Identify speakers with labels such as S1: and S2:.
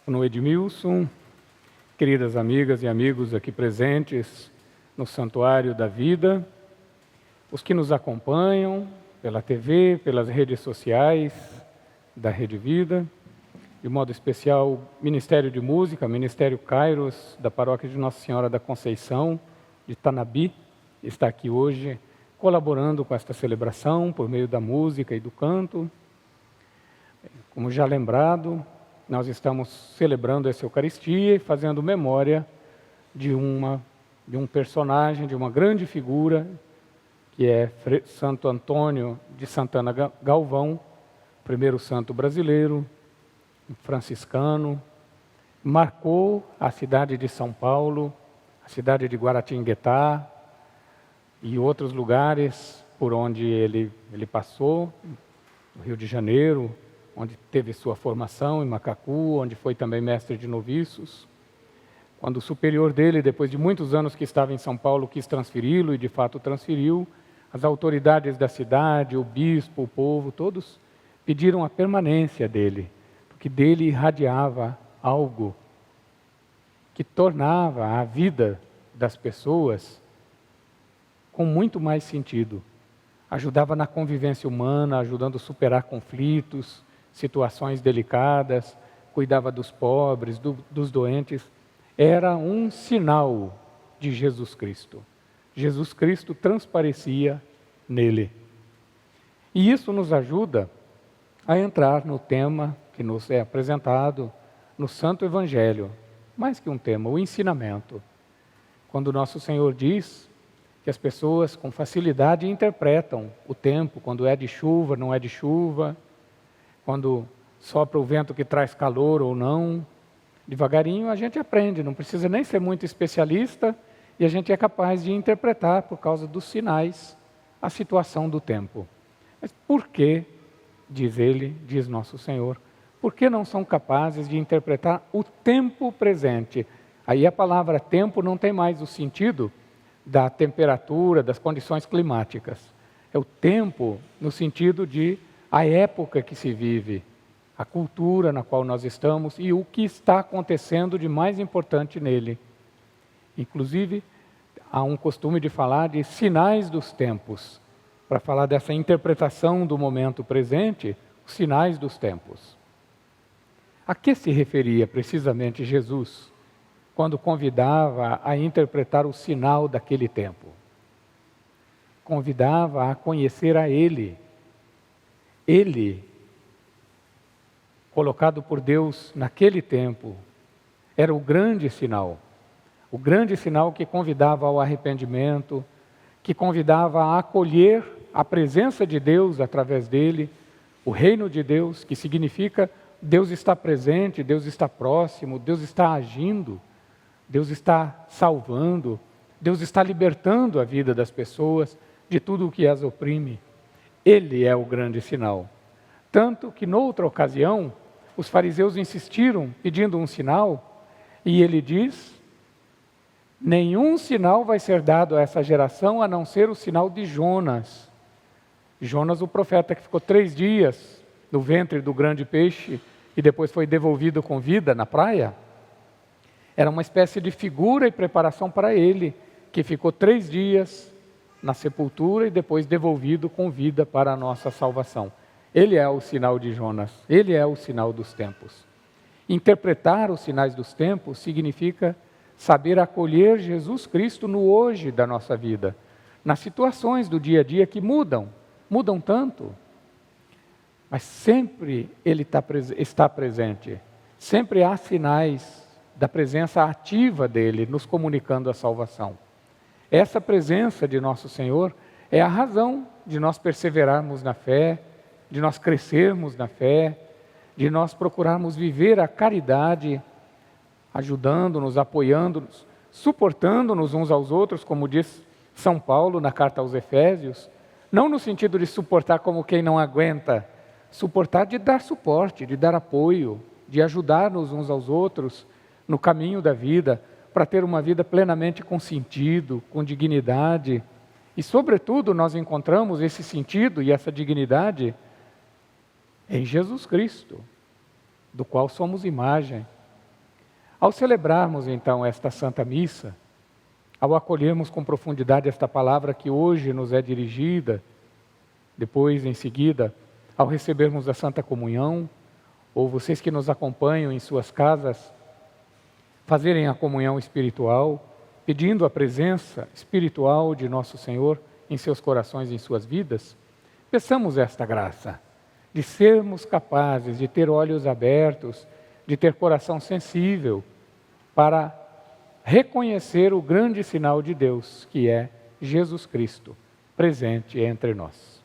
S1: no Edmilson, queridas amigas e amigos aqui presentes no Santuário da Vida, os que nos acompanham pela TV, pelas redes sociais da Rede Vida, de modo especial Ministério de Música, Ministério Kairos, da Paróquia de Nossa Senhora da Conceição, de Tanabi, está aqui hoje colaborando com esta celebração por meio da música e do canto. Como já lembrado, nós estamos celebrando essa Eucaristia e fazendo memória de um personagem, de uma grande figura, que é Santo Antônio de Santana Galvão, primeiro santo brasileiro, franciscano, marcou a cidade de São Paulo, a cidade de Guaratinguetá e outros lugares por onde ele passou, no Rio de Janeiro, onde teve sua formação, em Macacu, onde foi também mestre de noviços. Quando o superior dele, depois de muitos anos que estava em São Paulo, quis transferi-lo e de fato transferiu, as autoridades da cidade, o bispo, o povo, todos pediram a permanência dele, porque dele irradiava algo que tornava a vida das pessoas com muito mais sentido. Ajudava na convivência humana, ajudando a superar conflitos, situações delicadas, cuidava dos pobres, dos doentes. Era um sinal de Jesus Cristo. Jesus Cristo transparecia nele. E isso nos ajuda a entrar no tema que nos é apresentado no Santo Evangelho. Mais que um tema, o ensinamento. Quando nosso Senhor diz que as pessoas com facilidade interpretam o tempo, quando é de chuva, não é de chuva, quando sopra o vento que traz calor ou não, devagarinho a gente aprende, não precisa nem ser muito especialista, e a gente é capaz de interpretar, por causa dos sinais, a situação do tempo. Mas por que, diz nosso Senhor, por que não são capazes de interpretar o tempo presente? Aí a palavra tempo não tem mais o sentido da temperatura, das condições climáticas. É o tempo no sentido de a época que se vive, a cultura na qual nós estamos e o que está acontecendo de mais importante nele. Inclusive, há um costume de falar de sinais dos tempos, para falar dessa interpretação do momento presente, os sinais dos tempos. A que se referia precisamente Jesus quando convidava a interpretar o sinal daquele tempo? Convidava a conhecer a Ele. Ele, colocado por Deus naquele tempo, era o grande sinal que convidava ao arrependimento, que convidava a acolher a presença de Deus através dele, o reino de Deus, que significa Deus está presente, Deus está próximo, Deus está agindo, Deus está salvando, Deus está libertando a vida das pessoas de tudo o que as oprime. Ele é o grande sinal. Tanto que, noutra ocasião, os fariseus insistiram pedindo um sinal, e ele diz: nenhum sinal vai ser dado a essa geração a não ser o sinal de Jonas. Jonas, o profeta que ficou 3 dias no ventre do grande peixe e depois foi devolvido com vida na praia, era uma espécie de figura e preparação para ele, que ficou 3 dias na sepultura e depois devolvido com vida para a nossa salvação. Ele é o sinal de Jonas, ele é o sinal dos tempos. Interpretar os sinais dos tempos significa saber acolher Jesus Cristo no hoje da nossa vida, nas situações do dia a dia que mudam tanto, mas sempre Ele está presente, sempre há sinais da presença ativa dEle nos comunicando a salvação. Essa presença de nosso Senhor é a razão de nós perseverarmos na fé, de nós crescermos na fé, de nós procurarmos viver a caridade, ajudando-nos, apoiando-nos, suportando-nos uns aos outros, como diz São Paulo na carta aos Efésios, não no sentido de suportar como quem não aguenta, suportar de dar suporte, de dar apoio, de ajudar-nos uns aos outros no caminho da vida, para ter uma vida plenamente com sentido, com dignidade. E, sobretudo, nós encontramos esse sentido e essa dignidade em Jesus Cristo, do qual somos imagem, Ao celebrarmos então esta Santa Missa, ao acolhermos com profundidade esta palavra que hoje nos é dirigida, depois, em seguida, ao recebermos a Santa Comunhão, ou vocês que nos acompanham em suas casas, fazerem a comunhão espiritual, pedindo a presença espiritual de nosso Senhor em seus corações e em suas vidas, peçamos esta graça, de sermos capazes de ter olhos abertos, de ter coração sensível, para reconhecer o grande sinal de Deus, que é Jesus Cristo, presente entre nós.